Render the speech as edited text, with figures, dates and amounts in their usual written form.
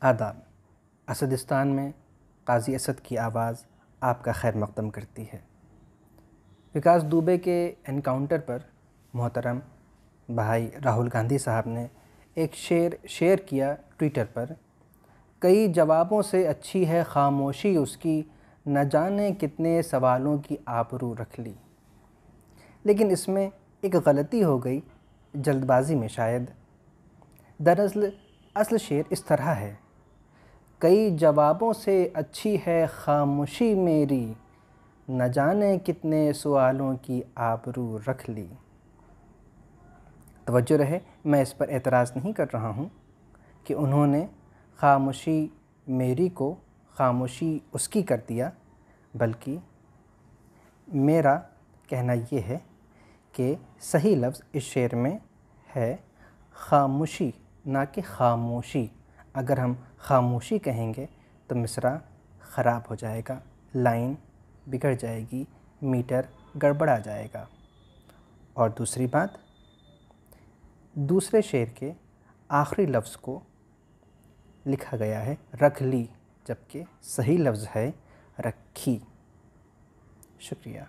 आदाब। असदिस्तान में काज़ी असद की आवाज़ आपका खैर मक़दम करती है। विकास दुबे के एनकाउंटर पर मोहतरम भाई राहुल गांधी साहब ने एक शेयर किया ट्विटर पर। कई जवाबों से अच्छी है खामोशी उसकी, न जाने कितने सवालों की आबरू रख ली। लेकिन इसमें एक गलती हो गई, जल्दबाजी में शायद। दरअसल असल शेर इस तरह है, कई जवाबों से अच्छी है खामोशी मेरी, न जाने कितने सवालों की आबरू रख ली। तवज्जो रहे, मैं इस पर एतराज़ नहीं कर रहा हूँ कि उन्होंने खामोशी मेरी को खामोशी उसकी कर दिया, बल्कि मेरा कहना ये है कि सही लफ्ज़ इस शेर में है खामोशी, ना कि खामोशी। अगर हम खामोशी कहेंगे तो मिसरा ख़राब हो जाएगा, लाइन बिगड़ जाएगी, मीटर गड़बड़ा जाएगा। और दूसरी बात, दूसरे शेर के आखिरी लफ्ज़ को लिखा गया है रख ली, जबकि सही लफ्ज़ है रखी। शुक्रिया।